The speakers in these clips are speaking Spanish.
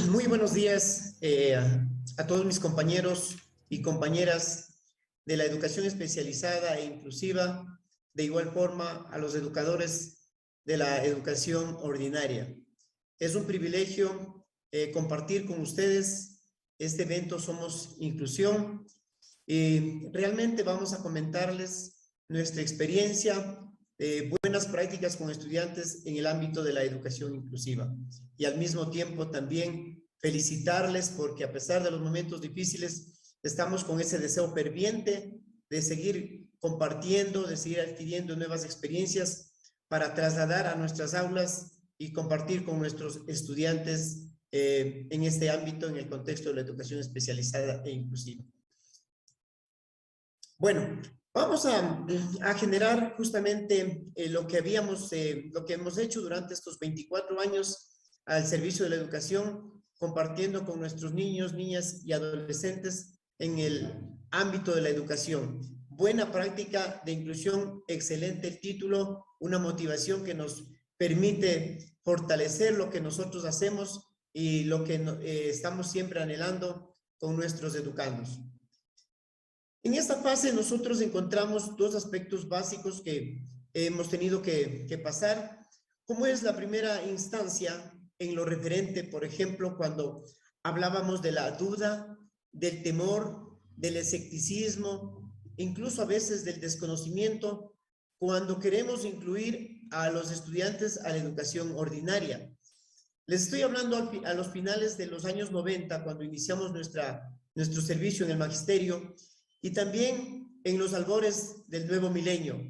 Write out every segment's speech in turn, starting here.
Muy buenos días a todos mis compañeros y compañeras de la educación especializada e inclusiva, de igual forma a los educadores de la educación ordinaria. Es un privilegio compartir con ustedes este evento Somos Inclusión y realmente vamos a comentarles nuestra experiencia de buenas prácticas con estudiantes en el ámbito de la educación inclusiva. Y al mismo tiempo también felicitarles porque a pesar de los momentos difíciles, estamos con ese deseo ferviente de seguir compartiendo, de seguir adquiriendo nuevas experiencias para trasladar a nuestras aulas y compartir con nuestros estudiantes en este ámbito, en el contexto de la educación especializada e inclusiva. Bueno, vamos a generar justamente lo que hemos hecho durante estos 24 años al servicio de la educación, compartiendo con nuestros niños, niñas y adolescentes en el ámbito de la educación. Buena práctica de inclusión, excelente el título, una motivación que nos permite fortalecer lo que nosotros hacemos y lo que estamos siempre anhelando con nuestros educandos. En esta fase nosotros encontramos dos aspectos básicos que hemos tenido que pasar, como es la primera instancia en lo referente, por ejemplo, cuando hablábamos de la duda, del temor, del escepticismo, incluso a veces del desconocimiento, cuando queremos incluir a los estudiantes a la educación ordinaria. Les estoy hablando a los finales de los años 90, cuando iniciamos nuestro servicio en el magisterio, y también en los albores del nuevo milenio.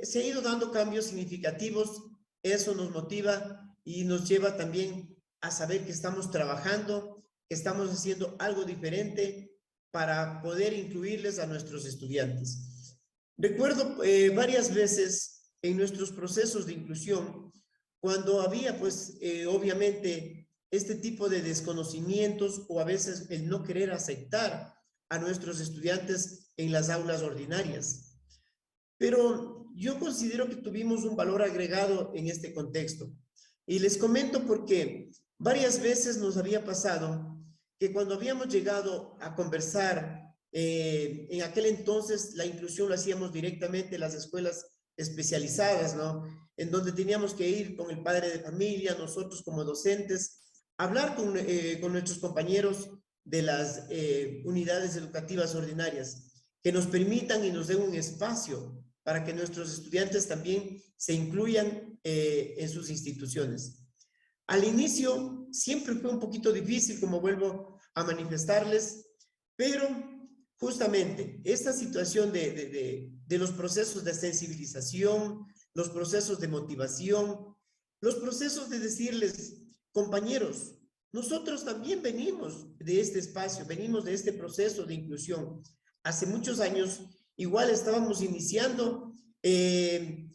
Se ha ido dando cambios significativos, eso nos motiva y nos lleva también a saber que estamos trabajando, que estamos haciendo algo diferente para poder incluirles a nuestros estudiantes. Recuerdo varias veces en nuestros procesos de inclusión, cuando había pues obviamente este tipo de desconocimientos o a veces el no querer aceptar a nuestros estudiantes en las aulas ordinarias. Pero yo considero que tuvimos un valor agregado en este contexto. Y les comento porque varias veces nos había pasado que cuando habíamos llegado a conversar, en aquel entonces la inclusión lo hacíamos directamente en las escuelas especializadas, ¿no? En donde teníamos que ir con el padre de familia, nosotros como docentes, hablar con nuestros compañeros de las unidades educativas ordinarias, que nos permitan y nos den un espacio para que nuestros estudiantes también se incluyan en sus instituciones. Al inicio siempre fue un poquito difícil, como vuelvo a manifestarles, pero justamente esta situación de los procesos de sensibilización, los procesos de motivación, los procesos de decirles, compañeros, nosotros también venimos de este espacio, venimos de este proceso de inclusión. Hace muchos años, igual estábamos iniciando en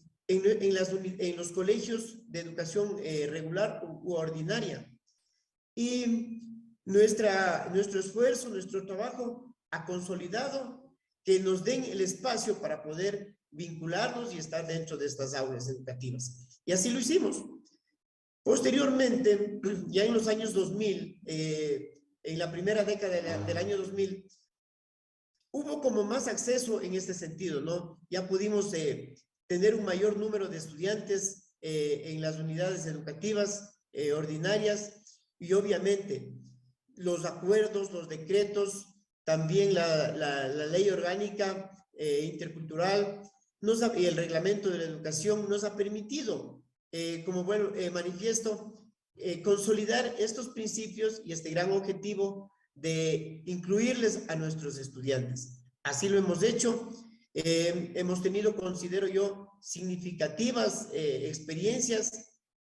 los colegios de educación regular u ordinaria. Y nuestro esfuerzo, nuestro trabajo ha consolidado que nos den el espacio para poder vincularnos y estar dentro de estas aulas educativas. Y así lo hicimos. Posteriormente, ya en los años 2000, en la primera década del año 2000, hubo como más acceso en este sentido, ¿no? Ya pudimos tener un mayor número de estudiantes en las unidades educativas ordinarias y obviamente los acuerdos, los decretos, también la ley orgánica intercultural y el reglamento de la educación nos ha permitido como manifiesto, consolidar estos principios y este gran objetivo de incluirles a nuestros estudiantes. Así lo hemos hecho. Hemos tenido, considero yo, significativas experiencias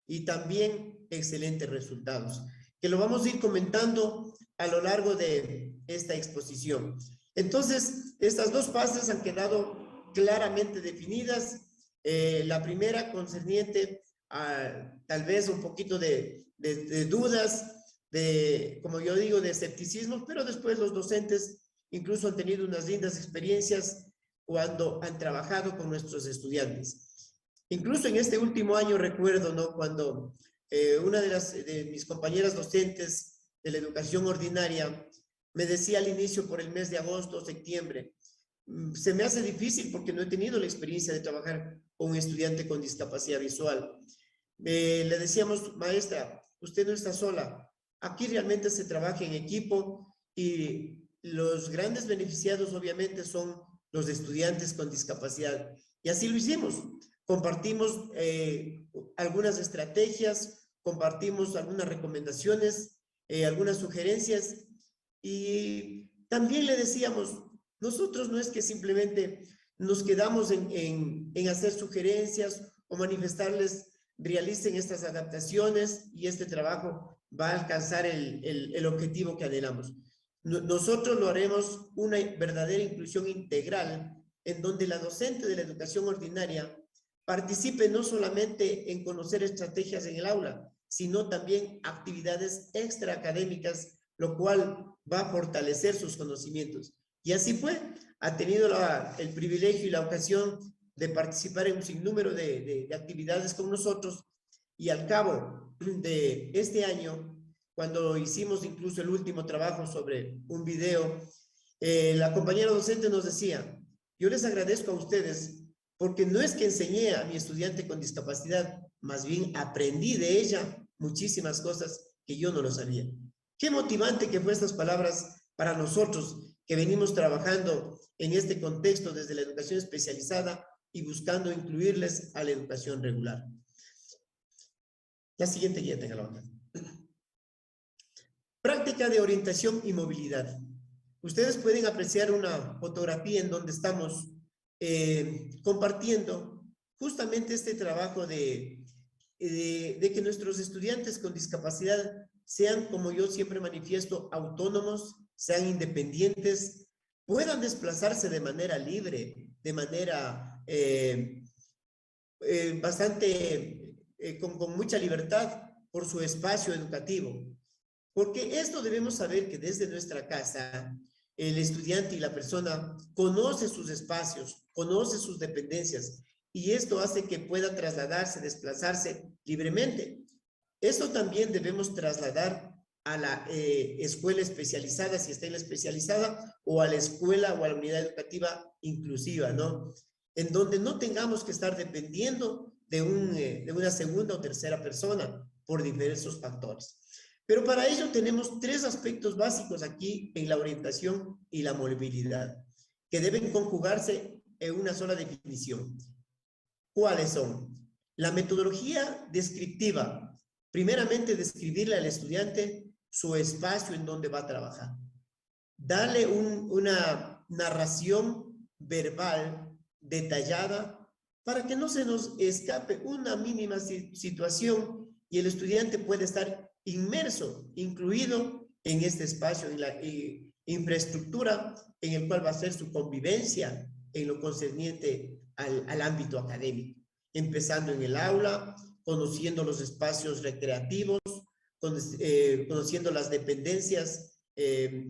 y también excelentes resultados, que lo vamos a ir comentando a lo largo de esta exposición. Entonces, estas dos fases han quedado claramente definidas. La primera concerniente tal vez un poquito de dudas, como yo digo, de escepticismo, pero después los docentes incluso han tenido unas lindas experiencias cuando han trabajado con nuestros estudiantes. Incluso en este último año recuerdo, ¿no? Cuando una de mis compañeras docentes de la educación ordinaria me decía al inicio por el mes de agosto o septiembre, se me hace difícil porque no he tenido la experiencia de trabajar con un estudiante con discapacidad visual. Le decíamos, maestra, usted no está sola. Aquí realmente se trabaja en equipo y los grandes beneficiados obviamente son los estudiantes con discapacidad. Y así lo hicimos. Compartimos algunas estrategias, compartimos algunas recomendaciones, algunas sugerencias y también le decíamos, nosotros no es que simplemente nos quedamos en hacer sugerencias o manifestarles, realicen estas adaptaciones y este trabajo va a alcanzar el objetivo que anhelamos. Nosotros lo haremos una verdadera inclusión integral en donde la docente de la educación ordinaria participe no solamente en conocer estrategias en el aula, sino también actividades extraacadémicas, lo cual va a fortalecer sus conocimientos. Y así fue, ha tenido el privilegio y la ocasión de participar en un sinnúmero de actividades con nosotros y al cabo de este año, cuando hicimos incluso el último trabajo sobre un video, la compañera docente nos decía, yo les agradezco a ustedes porque no es que enseñé a mi estudiante con discapacidad, más bien aprendí de ella muchísimas cosas que yo no lo sabía. Qué motivante que fue estas palabras para nosotros que venimos trabajando en este contexto desde la educación especializada y buscando incluirles a la educación regular. La siguiente guía, tenga la banda. Práctica de orientación y movilidad. Ustedes pueden apreciar una fotografía en donde estamos compartiendo justamente este trabajo de que nuestros estudiantes con discapacidad sean, como yo siempre manifiesto, autónomos, sean independientes, puedan desplazarse de manera libre, de manera con mucha libertad por su espacio educativo. Porque esto debemos saber que desde nuestra casa, el estudiante y la persona conoce sus espacios, conoce sus dependencias, y esto hace que pueda trasladarse, desplazarse libremente. Esto también debemos trasladar a la escuela especializada, si está en la especializada, o a la escuela o a la unidad educativa inclusiva, ¿no? En donde no tengamos que estar dependiendo de una segunda o tercera persona por diversos factores. Pero para ello tenemos tres aspectos básicos aquí en la orientación y la movilidad, que deben conjugarse en una sola definición. ¿Cuáles son? La metodología descriptiva. Primeramente, describirle al estudiante su espacio en donde va a trabajar. Darle una narración verbal detallada para que no se nos escape una mínima situación y el estudiante puede estar inmerso, incluido en este espacio, en la infraestructura en el cual va a ser su convivencia en lo concerniente al ámbito académico, empezando en el aula, conociendo los espacios recreativos, conociendo las dependencias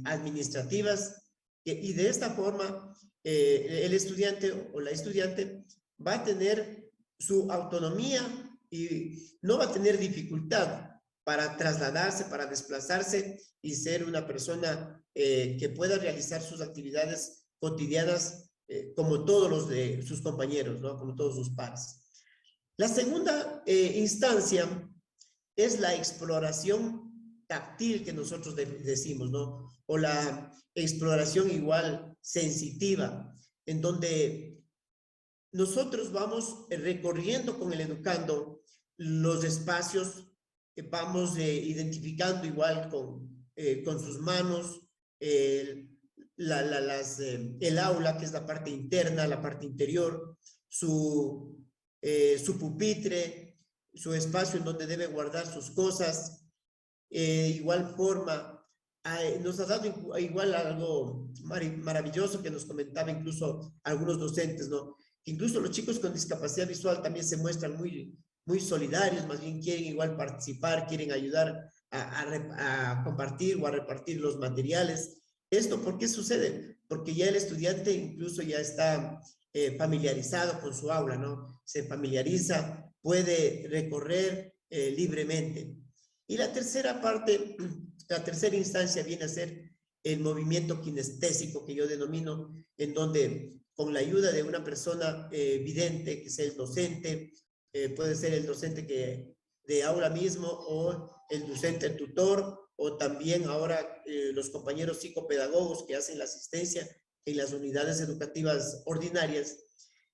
administrativas, y de esta forma el estudiante o la estudiante va a tener su autonomía y no va a tener dificultad para trasladarse, para desplazarse y ser una persona que pueda realizar sus actividades cotidianas como todos los de sus compañeros, ¿no? Como todos sus pares. La segunda instancia es la exploración táctil que nosotros decimos, ¿no? O la exploración igual sensitiva, en donde nosotros vamos recorriendo con el educando los espacios, vamos identificando igual con sus manos el aula, que es la parte interna, la parte interior, su pupitre, su espacio en donde debe guardar sus cosas. Igual forma, nos ha dado igual algo maravilloso que nos comentaba incluso algunos docentes, ¿no? Incluso los chicos con discapacidad visual también se muestran muy solidarios, más bien quieren igual participar, quieren ayudar a compartir o a repartir los materiales. ¿Esto por qué sucede? Porque ya el estudiante incluso ya está familiarizado con su aula, ¿no? Se familiariza, puede recorrer libremente. Y la tercera parte, la tercera instancia viene a ser el movimiento kinestésico que yo denomino, en donde con la ayuda de una persona vidente, que sea el docente, puede ser el docente que de aula mismo o el docente tutor, o también ahora los compañeros psicopedagogos que hacen la asistencia en las unidades educativas ordinarias,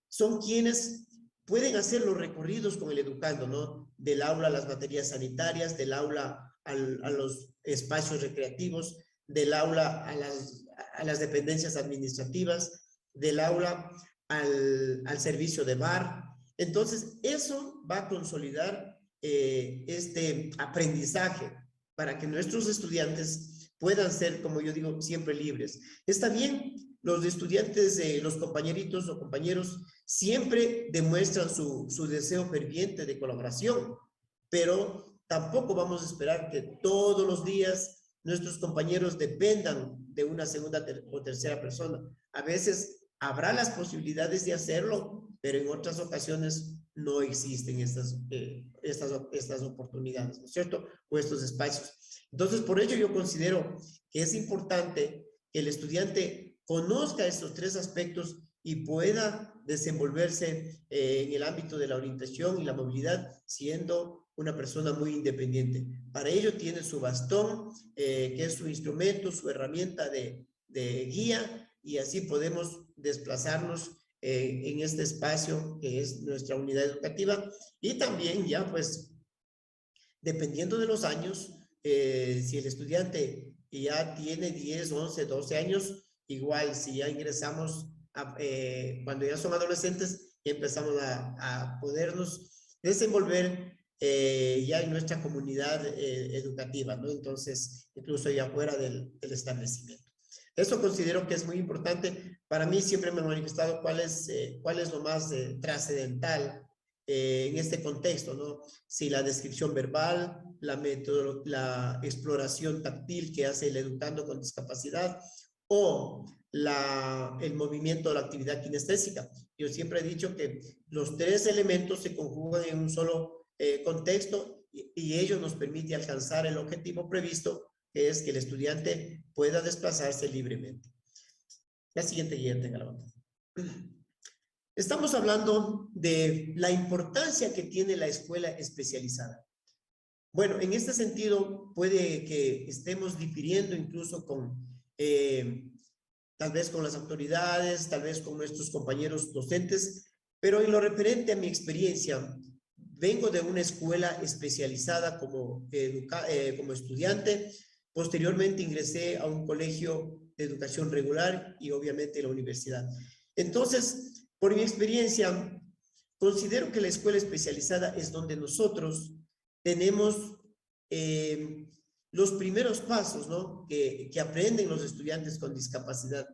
son quienes pueden hacer los recorridos con el educando, ¿no? Del aula a las materias sanitarias, del aula a los espacios recreativos, del aula a las dependencias administrativas, del aula al servicio de bar. Entonces, eso va a consolidar este aprendizaje para que nuestros estudiantes puedan ser, como yo digo, siempre libres. Está bien, los estudiantes, los compañeritos o compañeros siempre demuestran su deseo ferviente de colaboración, pero tampoco vamos a esperar que todos los días nuestros compañeros dependan de una segunda o tercera persona. A veces habrá las posibilidades de hacerlo, pero en otras ocasiones no existen estas oportunidades, ¿no es cierto? O estos espacios. Entonces, por ello yo considero que es importante que el estudiante conozca estos tres aspectos y pueda desenvolverse en el ámbito de la orientación y la movilidad siendo una persona muy independiente. Para ello tiene su bastón, que es su instrumento, su herramienta de guía, y así podemos desplazarnos en este espacio que es nuestra unidad educativa. Y también ya pues, dependiendo de los años, si el estudiante ya tiene 10, 11, 12 años, igual si ya ingresamos cuando ya son adolescentes, ya empezamos a podernos desenvolver ya en nuestra comunidad educativa, ¿no? Entonces, incluso ya fuera del establecimiento. Eso considero que es muy importante. Para mí siempre me he manifestado cuál es lo más trascendental en este contexto, ¿no? Si la descripción verbal, la exploración táctil que hace el educando con discapacidad o el movimiento de la actividad kinestésica. Yo siempre he dicho que los tres elementos se conjugan en un solo contexto y ello nos permite alcanzar el objetivo previsto, que es que el estudiante pueda desplazarse libremente. La siguiente guía, tenga la banda. Estamos hablando de la importancia que tiene la escuela especializada. Bueno, en este sentido puede que estemos difiriendo incluso con tal vez con las autoridades, tal vez con nuestros compañeros docentes, pero en lo referente a mi experiencia, vengo de una escuela especializada como estudiante, posteriormente ingresé a un colegio de educación regular y obviamente la universidad. Entonces, por mi experiencia, considero que la escuela especializada es donde nosotros tenemos los primeros pasos, ¿no? Que aprenden los estudiantes con discapacidad.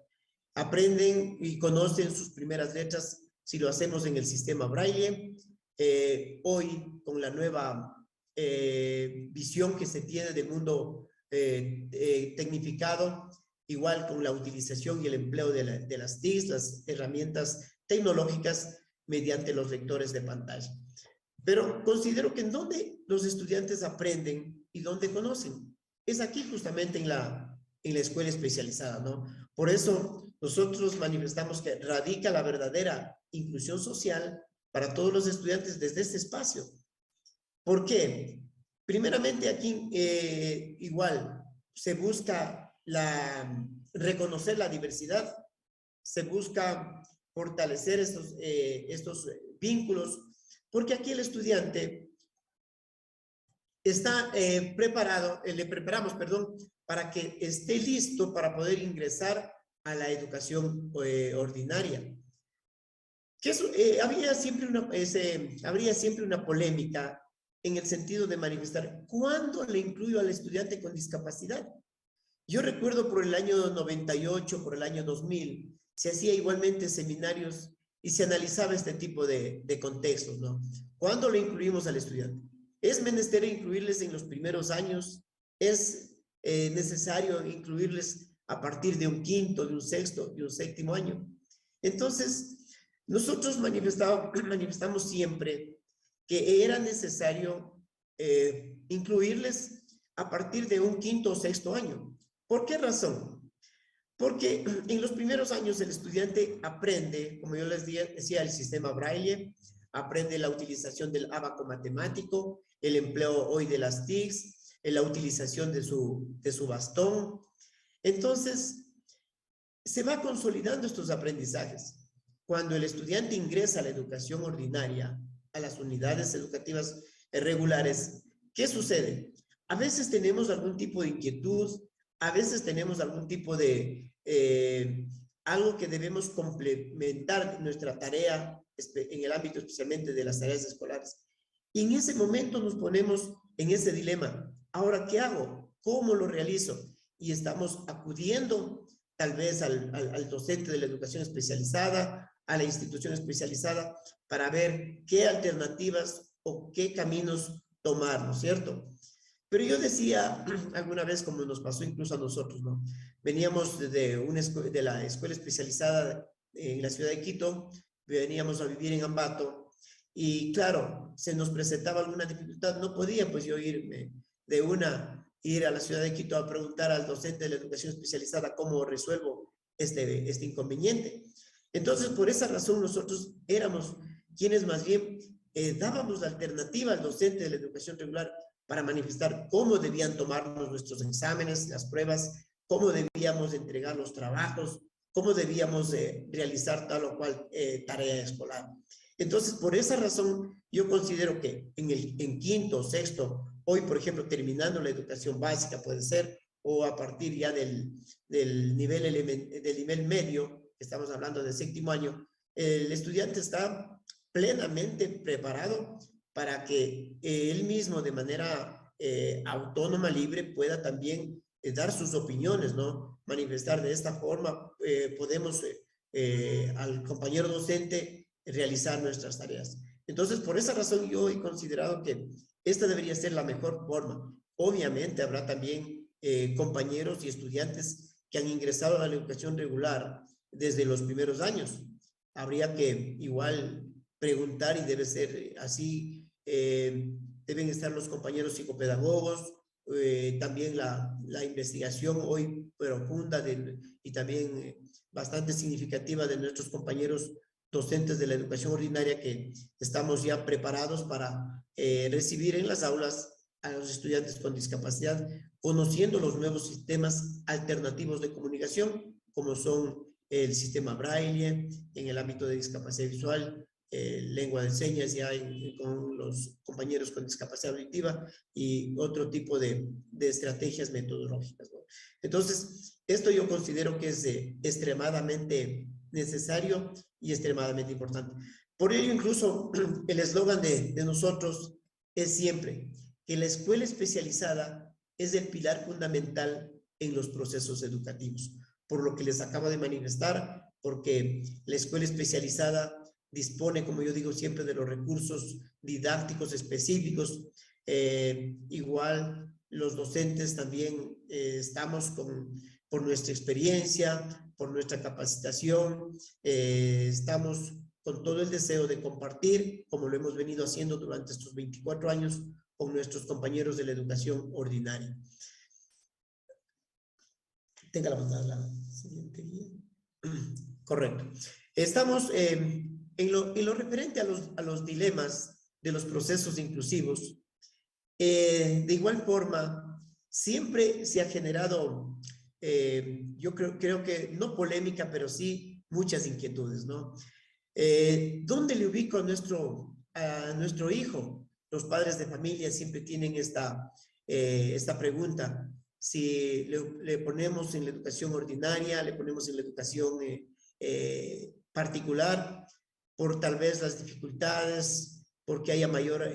Aprenden y conocen sus primeras letras si lo hacemos en el sistema Braille. Hoy, con la nueva visión que se tiene del mundo tecnificado, igual con la utilización y el empleo de las TICs, las herramientas tecnológicas mediante los lectores de pantalla. Pero considero que en donde los estudiantes aprenden y donde conocen, es aquí justamente en la escuela especializada, ¿no? Por eso nosotros manifestamos que radica la verdadera inclusión social para todos los estudiantes desde este espacio. ¿Por qué? Primeramente aquí igual se busca reconocer la diversidad, se busca fortalecer estos vínculos, porque aquí el estudiante está preparado, le preparamos, perdón, para que esté listo para poder ingresar a la educación ordinaria. Que eso, habría siempre una polémica en el sentido de manifestar cuándo le incluyo al estudiante con discapacidad. Yo recuerdo por el año 98, por el año 2000, se hacía igualmente seminarios y se analizaba este tipo de contextos, ¿no? ¿Cuándo le incluimos al estudiante? ¿Es menester incluirles en los primeros años? ¿Es necesario incluirles a partir de un quinto, de un sexto, de un séptimo año? Entonces, nosotros manifestamos siempre que era necesario incluirles a partir de un quinto o sexto año. ¿Por qué razón? Porque en los primeros años el estudiante aprende, como yo les decía, el sistema Braille, aprende la utilización del abaco matemático, el empleo hoy de las TICs, la utilización de su bastón. Entonces, se va consolidando estos aprendizajes. Cuando el estudiante ingresa a la educación ordinaria, a las unidades educativas regulares, ¿qué sucede? A veces tenemos algún tipo de inquietud, a veces tenemos algún tipo de algo que debemos complementar nuestra tarea en el ámbito especialmente de las tareas escolares. Y en ese momento nos ponemos en ese dilema. Ahora, ¿qué hago? ¿Cómo lo realizo? Y estamos acudiendo tal vez al docente de la educación especializada, a la institución especializada, para ver qué alternativas o qué caminos tomar, ¿no es cierto? Pero yo decía alguna vez, como nos pasó incluso a nosotros, ¿no? Veníamos de la escuela especializada en la ciudad de Quito, veníamos a vivir en Ambato, y claro, se nos presentaba alguna dificultad, no podía pues yo irme ir a la ciudad de Quito a preguntar al docente de la educación especializada cómo resuelvo este inconveniente. Entonces, por esa razón, nosotros éramos quienes más bien dábamos la alternativa al docente de la educación regular para manifestar cómo debían tomarnos nuestros exámenes, las pruebas, cómo debíamos entregar los trabajos, cómo debíamos realizar tal o cual tarea escolar. Entonces, por esa razón, yo considero que en quinto, sexto, hoy, por ejemplo, terminando la educación básica puede ser, o a partir ya del nivel medio, estamos hablando del séptimo año, el estudiante está plenamente preparado para que él mismo de manera autónoma, libre, pueda también dar sus opiniones, ¿no? Manifestar de esta forma, podemos al compañero docente realizar nuestras tareas. Entonces, por esa razón yo he considerado que esta debería ser la mejor forma. Obviamente habrá también compañeros y estudiantes que han ingresado a la educación regular desde los primeros años. Habría que igual preguntar y debe ser así. Deben estar los compañeros psicopedagogos, también la investigación hoy profunda y también bastante significativa de nuestros compañeros docentes de la educación ordinaria que estamos ya preparados para recibir en las aulas a los estudiantes con discapacidad, conociendo los nuevos sistemas alternativos de comunicación, como son el sistema Braille, en el ámbito de discapacidad visual, lengua de señas ya con los compañeros con discapacidad auditiva y otro tipo de estrategias metodológicas, ¿no? Entonces, esto yo considero que es extremadamente necesario y extremadamente importante. Por ello, incluso el eslogan de nosotros es siempre que la escuela especializada es el pilar fundamental en los procesos educativos, por lo que les acabo de manifestar, porque la escuela especializada dispone, como yo digo siempre, de los recursos didácticos específicos. Igual los docentes también estamos por nuestra experiencia, por nuestra capacitación, estamos con todo el deseo de compartir, como lo hemos venido haciendo durante estos 24 años, con nuestros compañeros de la educación ordinaria. Tenga la siguiente guía. Correcto. Estamos en lo referente a los dilemas de los procesos inclusivos. De igual forma, siempre se ha generado, yo creo que no polémica, pero sí muchas inquietudes, ¿no? ¿Dónde le ubico a nuestro hijo? Los padres de familia siempre tienen esta pregunta. Si le ponemos en la educación ordinaria, le ponemos en la educación particular, por tal vez las dificultades, porque haya mayor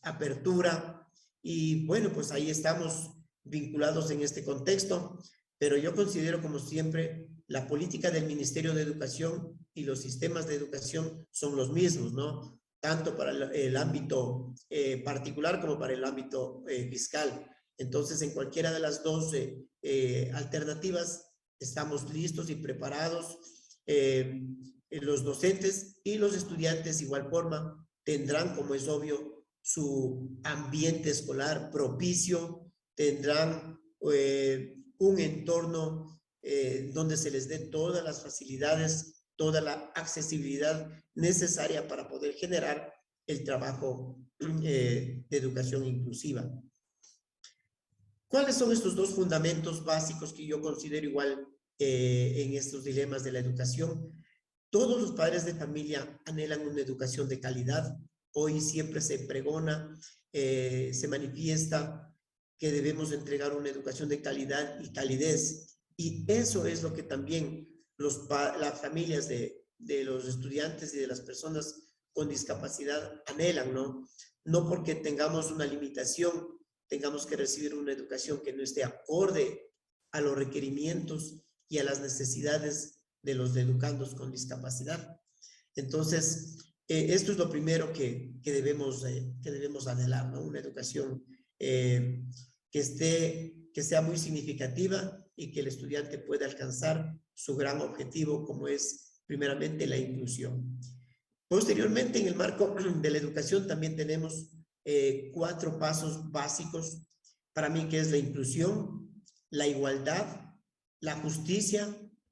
apertura. Y bueno, pues ahí estamos vinculados en este contexto, pero yo considero, como siempre, la política del Ministerio de Educación y los sistemas de educación son los mismos, ¿no? Tanto para el ámbito particular como para el ámbito fiscal. Entonces, en cualquiera de las dos alternativas, estamos listos y preparados. Los docentes y los estudiantes, igual forma, tendrán, como es obvio, su ambiente escolar propicio, tendrán un entorno donde se les dé todas las facilidades, toda la accesibilidad necesaria para poder generar el trabajo de educación inclusiva. ¿Cuáles son estos dos fundamentos básicos que yo considero igual en estos dilemas de la educación? Todos los padres de familia anhelan una educación de calidad. Hoy siempre se pregona, se manifiesta que debemos entregar una educación de calidad y calidez. Y eso es lo que también las familias de los estudiantes y de las personas con discapacidad anhelan, ¿no? No porque tengamos una limitación, tengamos que recibir una educación que no esté acorde a los requerimientos y a las necesidades de los educandos con discapacidad. Entonces, esto es lo primero que debemos anhelar, ¿no? Una educación que sea muy significativa y que el estudiante pueda alcanzar su gran objetivo, como es primeramente la inclusión. Posteriormente, en el marco de la educación también tenemos 4 pasos básicos para mí, que es la inclusión, la igualdad, la justicia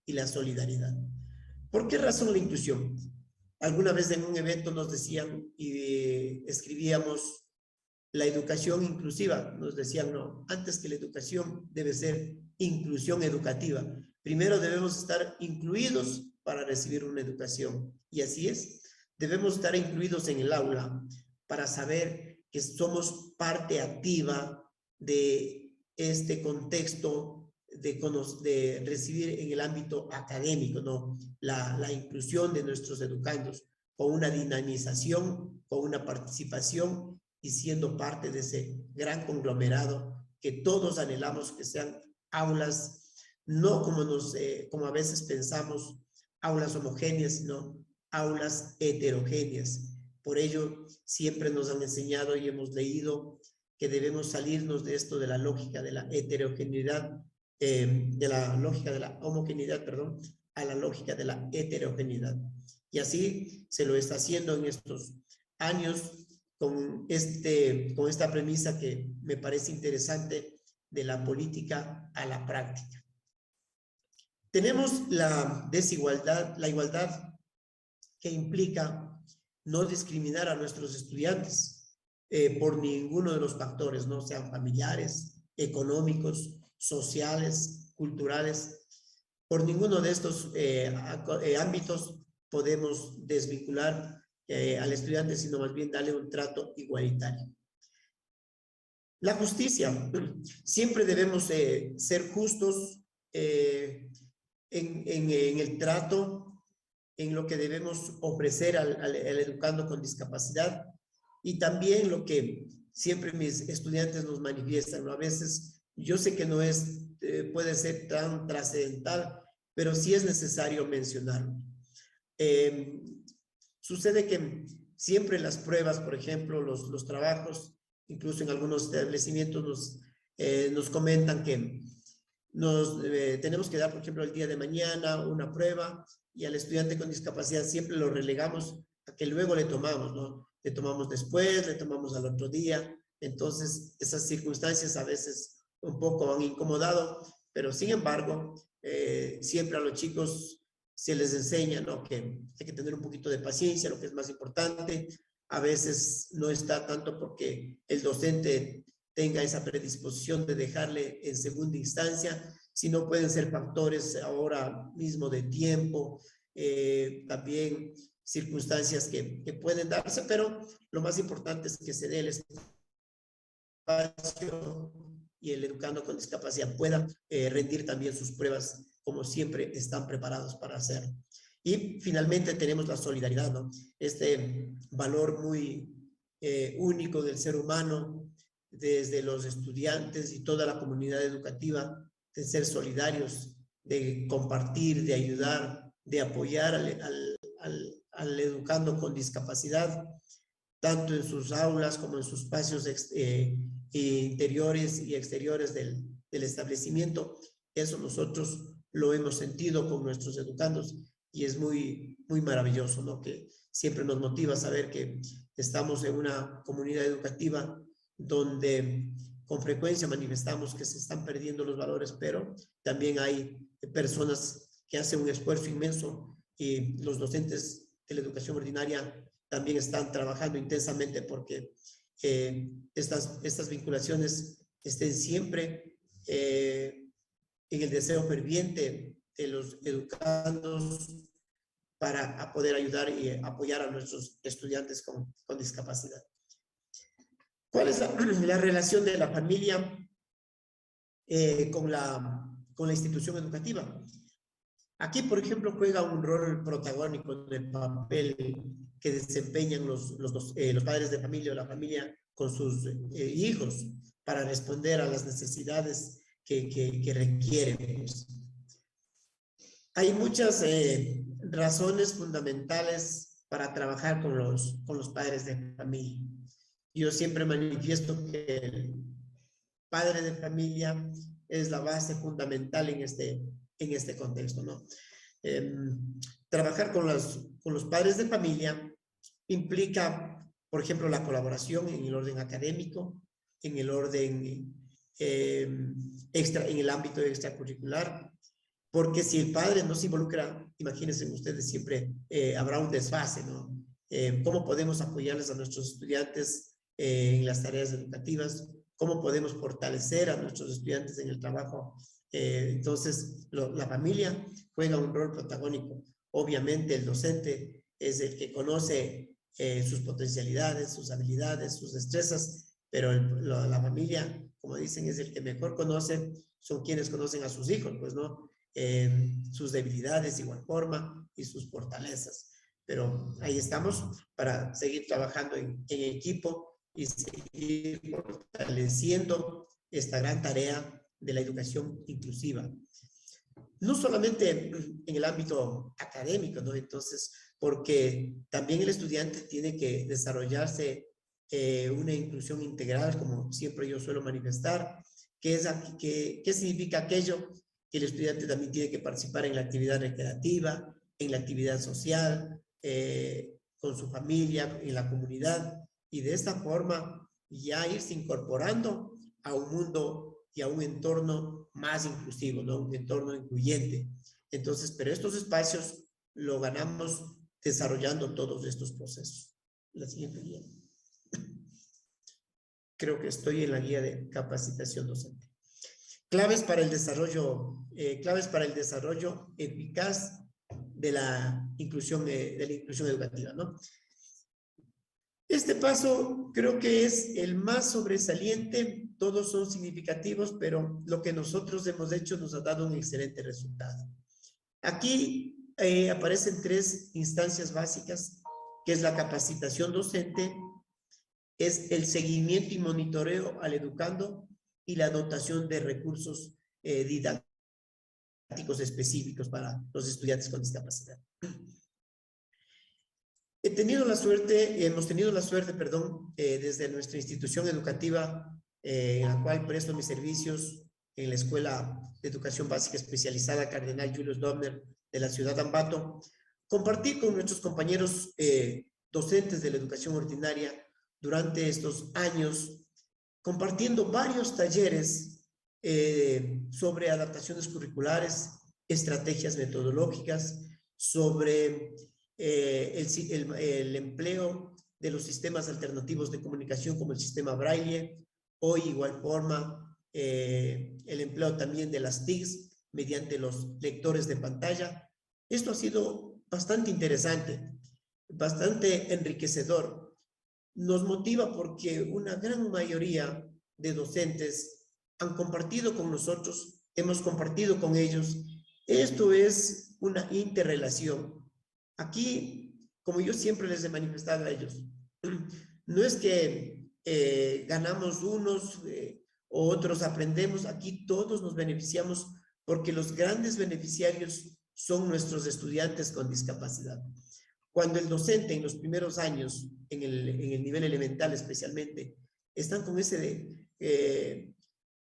y la solidaridad. ¿Por qué razón la inclusión? Alguna vez en un evento nos decían y escribíamos la educación inclusiva. Nos decían, no, antes que la educación debe ser inclusión educativa. Primero debemos estar incluidos para recibir una educación. Y así es. Debemos estar incluidos en el aula para saber que somos parte activa de este contexto de recibir en el ámbito académico, ¿no? La inclusión de nuestros educandos con una dinamización, con una participación y siendo parte de ese gran conglomerado que todos anhelamos que sean aulas, no como a veces pensamos, aulas homogéneas, sino aulas heterogéneas. Por ello, siempre nos han enseñado y hemos leído que debemos salirnos de esto de la lógica de la heterogeneidad, de la lógica de la homogeneidad, perdón, a la lógica de la heterogeneidad. Y así se lo está haciendo en estos años con esta premisa que me parece interesante de la política a la práctica. Tenemos la desigualdad, la igualdad que implica no discriminar a nuestros estudiantes por ninguno de los factores, no sean familiares, económicos, sociales, culturales. Por ninguno de estos ámbitos podemos desvincular al estudiante, sino más bien darle un trato igualitario. La justicia. Siempre debemos ser justos en el trato, en lo que debemos ofrecer al educando con discapacidad y también lo que siempre mis estudiantes nos manifiestan, ¿no? A veces yo sé que no puede ser tan trascendental, pero sí es necesario mencionarlo. Sucede que siempre las pruebas, por ejemplo, los trabajos, incluso en algunos establecimientos nos comentan que tenemos que dar, por ejemplo, el día de mañana una prueba y al estudiante con discapacidad siempre lo relegamos a que luego le tomamos, ¿no? Le tomamos después, le tomamos al otro día. Entonces, esas circunstancias a veces un poco han incomodado, pero sin embargo, siempre a los chicos se les enseña, ¿no? Que hay que tener un poquito de paciencia, lo que es más importante. A veces no está tanto porque el docente tenga esa predisposición de dejarle en segunda instancia, sino pueden ser factores ahora mismo de tiempo, también circunstancias que pueden darse, pero lo más importante es que se dé el espacio y el educando con discapacidad pueda rendir también sus pruebas como siempre están preparados para hacerlo. Y finalmente tenemos la solidaridad, ¿no? Este valor muy único del ser humano, desde los estudiantes y toda la comunidad educativa, de ser solidarios, de compartir, de ayudar, de apoyar al educando con discapacidad, tanto en sus aulas como en sus espacios interiores y exteriores del establecimiento. Eso nosotros lo hemos sentido con nuestros educandos y es muy, muy maravilloso, ¿no? Que siempre nos motiva a saber que estamos en una comunidad educativa donde con frecuencia manifestamos que se están perdiendo los valores, pero también hay personas que hacen un esfuerzo inmenso y los docentes de la educación ordinaria también están trabajando intensamente porque estas vinculaciones estén siempre en el deseo ferviente de los educandos para poder ayudar y apoyar a nuestros estudiantes con discapacidad. ¿Cuál es la relación de la familia con la institución educativa? Aquí, por ejemplo, juega un rol protagónico en el papel que desempeñan los padres de familia o la familia con sus hijos para responder a las necesidades que requieren. Hay muchas razones fundamentales para trabajar con los padres de familia. Yo siempre manifiesto que el padre de familia es la base fundamental en este contexto, ¿no? Trabajar con los padres de familia implica, por ejemplo, la colaboración en el orden académico, en el orden en el ámbito extracurricular, porque si el padre no se involucra, imagínense ustedes, siempre habrá un desfase, ¿no? ¿Cómo podemos apoyarles a nuestros estudiantes en las tareas educativas? ¿Cómo podemos fortalecer a nuestros estudiantes en el trabajo? Entonces, la familia juega un rol protagónico. Obviamente, el docente es el que conoce sus potencialidades, sus habilidades, sus destrezas, pero la familia, como dicen, es el que mejor conoce, son quienes conocen a sus hijos, pues, ¿no? Sus debilidades de igual forma y sus fortalezas. Pero ahí estamos para seguir trabajando en equipo y seguir fortaleciendo esta gran tarea de la educación inclusiva. No solamente en el ámbito académico, ¿no? Entonces, porque también el estudiante tiene que desarrollarse una inclusión integral, como siempre yo suelo manifestar, ¿qué significa aquello? Que el estudiante también tiene que participar en la actividad recreativa, en la actividad social, con su familia, en la comunidad, y de esta forma ya irse incorporando a un mundo y a un entorno más inclusivo, ¿no? Un entorno incluyente. Entonces, pero estos espacios lo ganamos desarrollando todos estos procesos. La siguiente guía. Creo que estoy en la guía de capacitación docente. Claves para el desarrollo eficaz de la inclusión educativa, ¿no? Este paso creo que es el más sobresaliente, todos son significativos, pero lo que nosotros hemos hecho nos ha dado un excelente resultado. Aquí aparecen 3 instancias básicas, que es la capacitación docente, es el seguimiento y monitoreo al educando y la dotación de recursos didácticos específicos para los estudiantes con discapacidad. Hemos tenido la suerte, desde nuestra institución educativa en la cual presto mis servicios en la Escuela de Educación Básica Especializada Cardenal Julius Dobner de la ciudad de Ambato, compartir con nuestros compañeros docentes de la educación ordinaria durante estos años, compartiendo varios talleres sobre adaptaciones curriculares, estrategias metodológicas, sobre el empleo de los sistemas alternativos de comunicación como el sistema Braille, o igual forma el empleo también de las TICs mediante los lectores de pantalla. Esto ha sido bastante interesante, bastante enriquecedor. Nos motiva porque una gran mayoría de docentes han compartido con nosotros, hemos compartido con ellos. Esto es una interrelación. Aquí, como yo siempre les he manifestado a ellos, no es que ganamos unos o otros aprendemos, aquí todos nos beneficiamos porque los grandes beneficiarios son nuestros estudiantes con discapacidad. Cuando el docente en los primeros años, en el nivel elemental especialmente, están con ese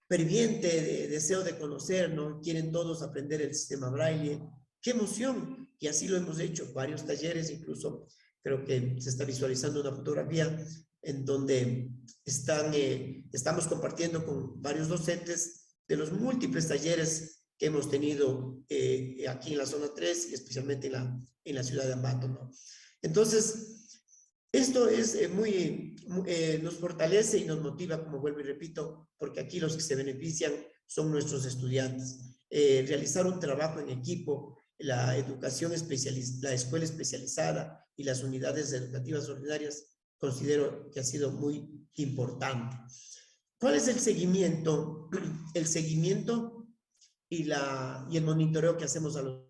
ferviente deseo de conocer, ¿no? Quieren todos aprender el sistema Braille. ¡Qué emoción! Y así lo hemos hecho, varios talleres, incluso Creo que se está visualizando una fotografía en donde estamos compartiendo con varios docentes de los múltiples talleres que hemos tenido aquí en la zona 3 y especialmente en la ciudad de Ambato, ¿no? Entonces, esto es nos fortalece y nos motiva, como vuelvo y repito, porque aquí los que se benefician son nuestros estudiantes. Realizar un trabajo en equipo, la educación especializada, la escuela especializada y las unidades educativas ordinarias, considero que ha sido muy importante. ¿Cuál es el seguimiento? El seguimiento y el monitoreo que hacemos a los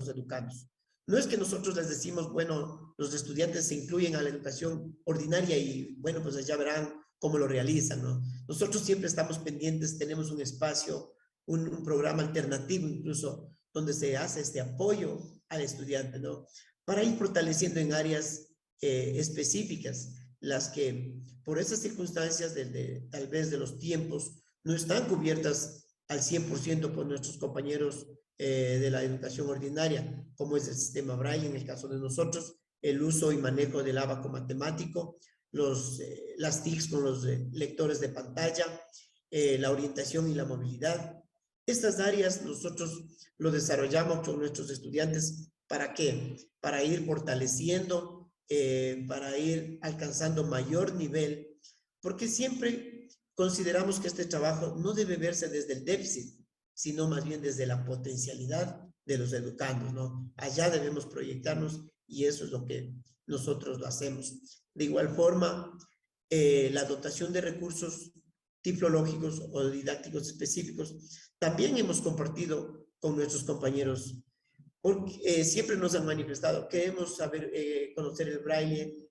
educandos. No es que nosotros les decimos, bueno, los estudiantes se incluyen a la educación ordinaria y, bueno, pues ya verán cómo lo realizan, ¿no? Nosotros siempre estamos pendientes, tenemos un espacio, un programa alternativo incluso, donde se hace este apoyo al estudiante, ¿no? Para ir fortaleciendo en áreas específicas, las que por esas circunstancias tal vez de los tiempos no están cubiertas al 100% por nuestros compañeros de la educación ordinaria, como es el sistema Braille en el caso de nosotros, el uso y manejo del ábaco matemático, las TICs con los lectores de pantalla, la orientación y la movilidad. Estas áreas nosotros lo desarrollamos con nuestros estudiantes. ¿Para qué? Para ir fortaleciendo, para ir alcanzando mayor nivel, porque siempre consideramos que este trabajo no debe verse desde el déficit, sino más bien desde la potencialidad de los educandos, ¿no? Allá debemos proyectarnos y eso es lo que nosotros lo hacemos. De igual forma, la dotación de recursos tiflológicos o didácticos específicos también hemos compartido con nuestros compañeros, porque siempre nos han manifestado, queremos saber, conocer el braille,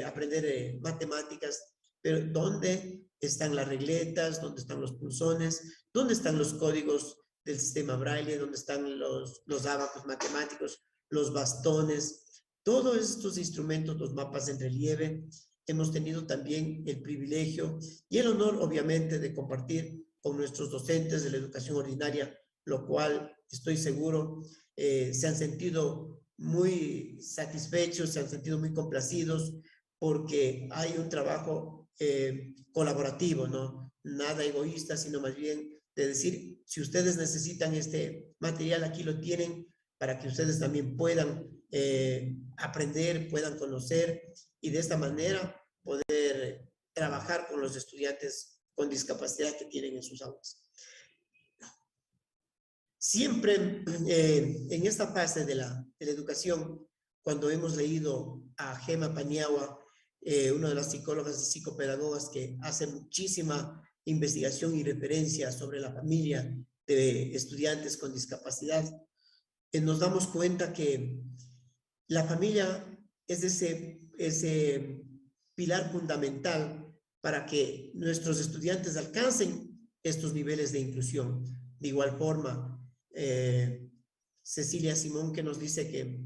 aprender matemáticas, pero ¿dónde están las regletas? ¿Dónde están los punzones? ¿Dónde están los códigos del sistema braille? ¿Dónde están los ábacos matemáticos, los bastones? Todos estos instrumentos, los mapas en relieve, hemos tenido también el privilegio y el honor, obviamente, de compartir con nuestros docentes de la educación ordinaria, lo cual estoy seguro se han sentido muy satisfechos, se han sentido muy complacidos, porque hay un trabajo colaborativo, ¿no? Nada egoísta, sino más bien de decir, si ustedes necesitan este material, aquí lo tienen, para que ustedes también puedan aprender, puedan conocer, y de esta manera poder trabajar con los estudiantes con discapacidad que tienen en sus aulas. Siempre en esta fase de la educación, cuando hemos leído a Gema Paniagua, una de las psicólogas y psicopedagogas que hace muchísima investigación y referencia sobre la familia de estudiantes con discapacidad, nos damos cuenta que la familia es ese pilar fundamental para que nuestros estudiantes alcancen estos niveles de inclusión. De igual forma, Cecilia Simón, que nos dice que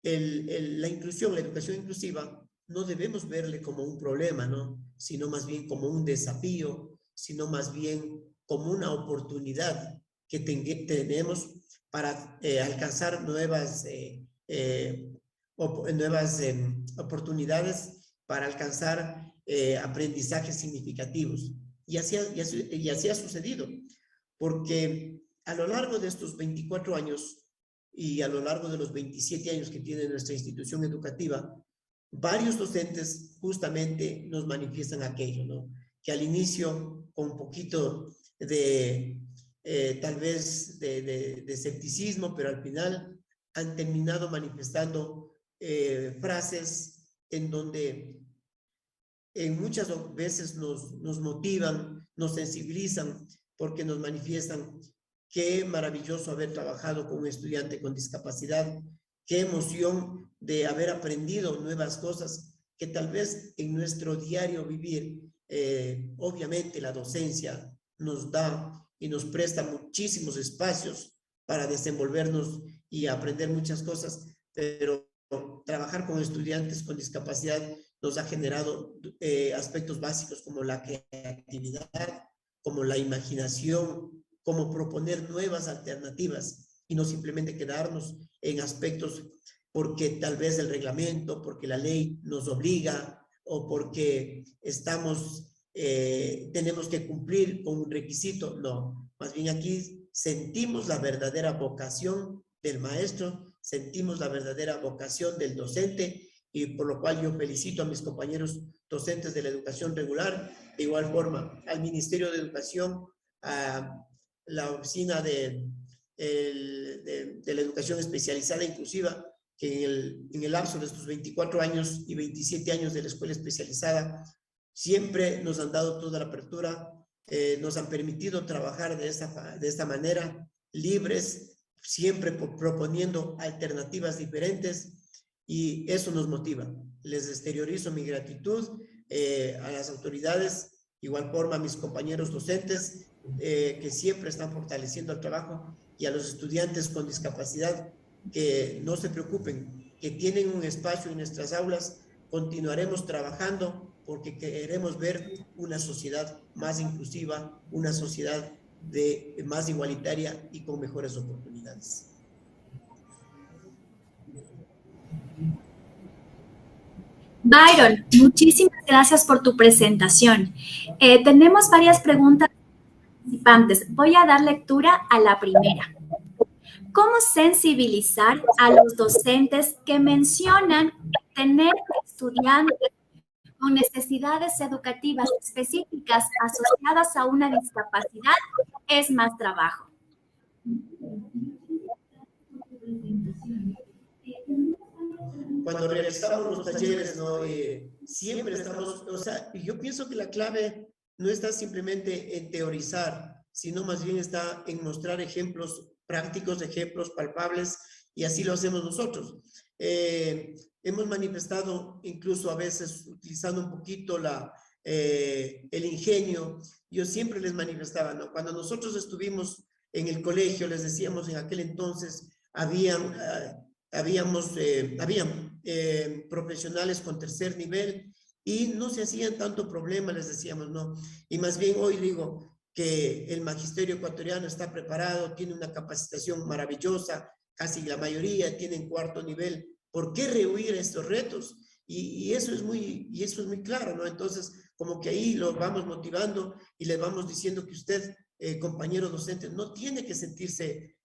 la inclusión, la educación inclusiva, no debemos verle como un problema, ¿no? Sino más bien como un desafío, sino más bien como una oportunidad que tenemos para alcanzar nuevas oportunidades, para alcanzar aprendizajes significativos. Y así ha sucedido, porque a lo largo de estos 24 años y a lo largo de los 27 años que tiene nuestra institución educativa, varios docentes justamente nos manifiestan aquello, ¿no? Que al inicio, con un poquito de, tal vez, de escepticismo, pero al final han terminado manifestando frases en donde en muchas veces nos motivan, nos sensibilizan, porque nos manifiestan qué maravilloso haber trabajado con un estudiante con discapacidad, qué emoción de haber aprendido nuevas cosas que tal vez en nuestro diario vivir, obviamente la docencia nos da y nos presta muchísimos espacios para desenvolvernos y aprender muchas cosas, pero trabajar con estudiantes con discapacidad nos ha generado aspectos básicos como la creatividad, como la imaginación, como proponer nuevas alternativas y no simplemente quedarnos en aspectos porque tal vez el reglamento, porque la ley nos obliga o porque tenemos que cumplir con un requisito. No, más bien aquí sentimos la verdadera vocación del maestro, sentimos la verdadera vocación del docente, y por lo cual yo felicito a mis compañeros docentes de la educación regular, de igual forma al Ministerio de Educación, a la oficina de la educación especializada inclusiva, que en el lapso de estos 24 años y 27 años de la escuela especializada siempre nos han dado toda la apertura, nos han permitido trabajar de esta manera, libres, siempre proponiendo alternativas diferentes, y eso nos motiva. Les exteriorizo mi gratitud a las autoridades, igual forma a mis compañeros docentes, que siempre están fortaleciendo el trabajo, y a los estudiantes con discapacidad, que no se preocupen, que tienen un espacio en nuestras aulas. Continuaremos trabajando porque queremos ver una sociedad más inclusiva, una sociedad más igualitaria y con mejores oportunidades. Byron, muchísimas gracias por tu presentación. Tenemos varias preguntas participantes. Voy a dar lectura a la primera. ¿Cómo sensibilizar a los docentes que mencionan tener estudiantes con necesidades educativas específicas asociadas a una discapacidad es más trabajo? Cuando realizamos los talleres, ¿no? Siempre estamos, o sea, yo pienso que la clave no está simplemente en teorizar, sino más bien está en mostrar ejemplos prácticos, ejemplos palpables, y así lo hacemos nosotros. Hemos manifestado, incluso a veces utilizando un poquito el ingenio. Yo siempre les manifestaba, ¿no? Cuando nosotros estuvimos en el colegio, les decíamos en aquel entonces, habían profesionales con tercer nivel y no se hacían tanto problema, les decíamos, no. Y más bien hoy digo que el magisterio ecuatoriano está preparado, tiene una capacitación maravillosa, casi la mayoría tienen cuarto nivel. ¿Por qué rehuir estos retos? Y eso es muy claro, ¿no? Entonces, como que ahí lo vamos motivando y le vamos diciendo que usted, compañero docente, no tiene que sentirse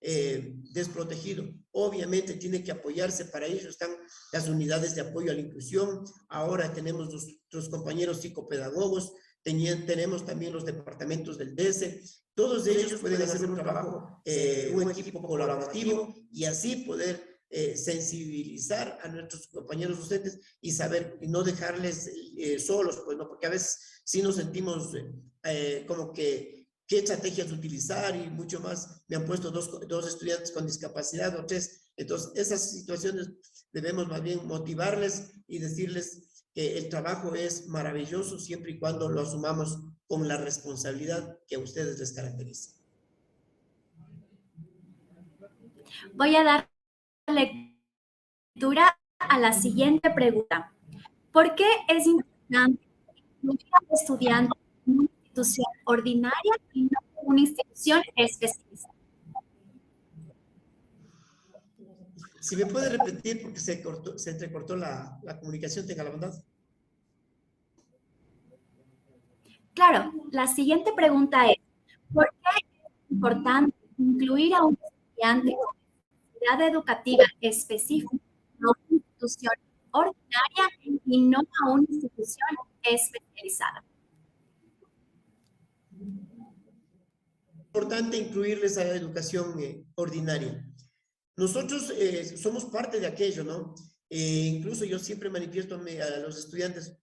desprotegido. Obviamente tiene que apoyarse. Para ello están las unidades de apoyo a la inclusión. Ahora tenemos nuestros compañeros psicopedagogos, tenemos también los departamentos del DESE. Todos ellos pueden hacer un trabajo, un equipo colaborativo, y así poder sensibilizar a nuestros compañeros docentes y saber, y no dejarles solos, pues, ¿no? Porque a veces sí nos sentimos como que qué estrategias utilizar y mucho más. Me han puesto dos estudiantes con discapacidad o tres. Entonces, esas situaciones debemos más bien motivarles y decirles que el trabajo es maravilloso siempre y cuando lo asumamos con la responsabilidad que a ustedes les caracteriza. Voy a dar lectura a la siguiente pregunta. ¿Por qué es importante incluir a los estudiantes en una institución ordinaria y no en una institución especializada? Si me puede repetir, porque se entrecortó la comunicación, tenga la bondad. Claro, la siguiente pregunta es, ¿por qué es importante incluir a un estudiante con necesidad educativa específica en una institución ordinaria y no a una institución especializada? Importante incluirles a la educación ordinaria. Nosotros somos parte de aquello, ¿no? Incluso yo siempre manifiesto a los estudiantes,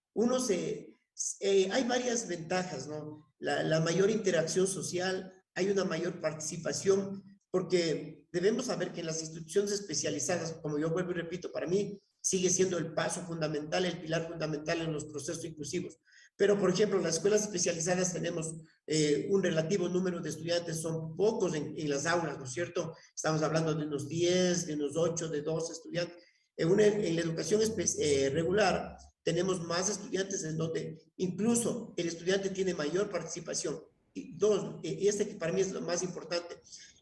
hay varias ventajas, ¿no? La mayor interacción social, hay una mayor participación, porque debemos saber que en las instituciones especializadas, como yo vuelvo y repito, para mí sigue siendo el paso fundamental, el pilar fundamental en los procesos inclusivos. Pero, por ejemplo, en las escuelas especializadas tenemos un relativo número de estudiantes, son pocos en las aulas, ¿no es cierto? Estamos hablando de unos 10, de unos 8, de 12 estudiantes. En la educación regular tenemos más estudiantes, en donde incluso el estudiante tiene mayor participación. Y dos, y este que para mí es lo más importante,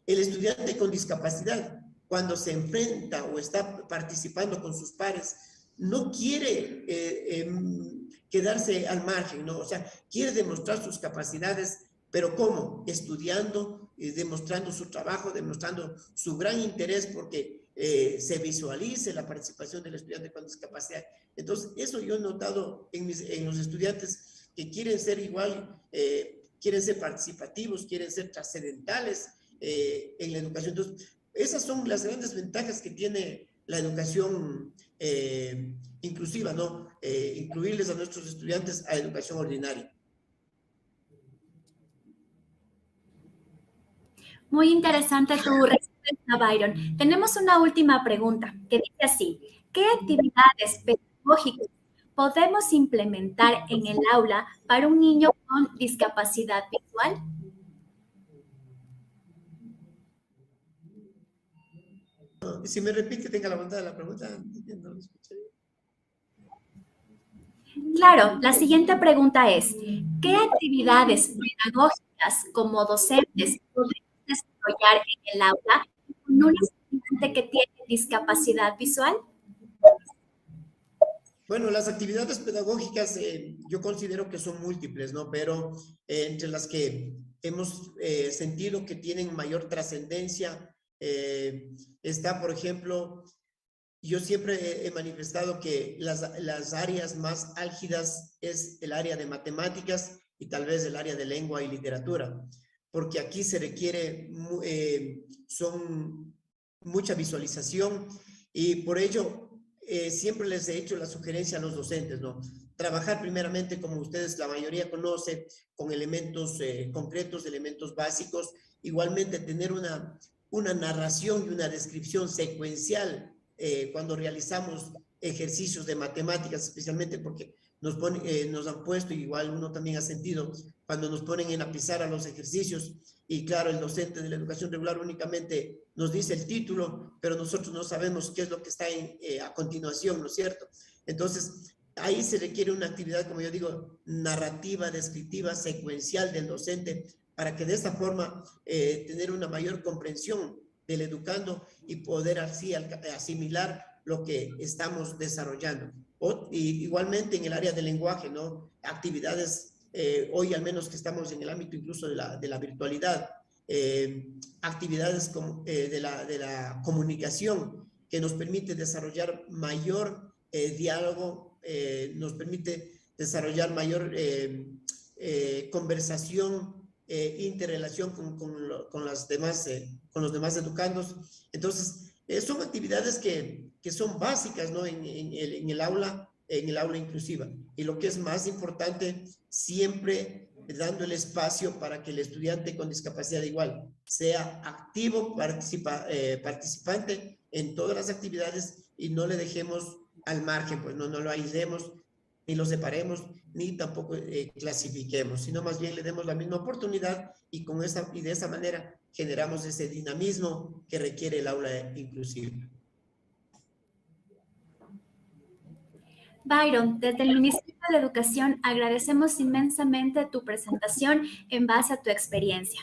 el estudiante con discapacidad, cuando se enfrenta o está participando con sus pares, no quiere quedarse al margen, ¿no? O sea, quiere demostrar sus capacidades, pero ¿cómo? Estudiando, demostrando su trabajo, demostrando su gran interés porque se visualice la participación del estudiante con discapacidad. Entonces, eso yo he notado en los estudiantes que quieren ser igual, quieren ser participativos, quieren ser trascendentales en la educación. Entonces, esas son las grandes ventajas que tiene la educación inclusiva, ¿no? Incluirles a nuestros estudiantes a educación ordinaria. Muy interesante tu respuesta, Byron. Tenemos una última pregunta que dice así: ¿qué actividades pedagógicas podemos implementar en el aula para un niño con discapacidad visual? Si me repite, tenga la bondad de la pregunta, no lo escuché. Claro, la siguiente pregunta es: ¿qué actividades pedagógicas como docentes podemos desarrollar en el aula con un estudiante que tiene discapacidad visual? Bueno, las actividades pedagógicas yo considero que son múltiples, ¿no? Pero entre las que hemos sentido que tienen mayor trascendencia está, por ejemplo, yo siempre he manifestado que las áreas más álgidas es el área de matemáticas y tal vez el área de lengua y literatura, porque aquí se requiere, son mucha visualización y por ello siempre les he hecho la sugerencia a los docentes, ¿no? Trabajar primeramente, como ustedes la mayoría conoce, con elementos concretos, elementos básicos, igualmente tener una narración y una descripción secuencial cuando realizamos ejercicios de matemáticas, especialmente porque nos han puesto, igual uno también ha sentido, cuando nos ponen en la pizarra los ejercicios, y claro, el docente de la educación regular únicamente nos dice el título, pero nosotros no sabemos qué es lo que está a continuación, ¿no es cierto? Entonces, ahí se requiere una actividad, como yo digo, narrativa, descriptiva, secuencial del docente, para que de esta forma tener una mayor comprensión del educando y poder así asimilar lo que estamos desarrollando. Igualmente en el área del lenguaje, ¿no? Actividades, hoy al menos que estamos en el ámbito incluso de la virtualidad, actividades como, de la comunicación que nos permite desarrollar mayor diálogo, nos permite desarrollar mayor conversación, interrelación con los demás educandos. Entonces, son actividades que son básicas, ¿no? En el aula inclusiva. Y lo que es más importante, siempre dando el espacio para que el estudiante con discapacidad igual sea activo, participante en todas las actividades y no le dejemos al margen, pues no lo aislemos, ni lo separemos, ni tampoco clasifiquemos, sino más bien le demos la misma oportunidad y de esa manera generamos ese dinamismo que requiere el aula inclusiva. Byron, desde el Ministerio de Educación agradecemos inmensamente tu presentación en base a tu experiencia.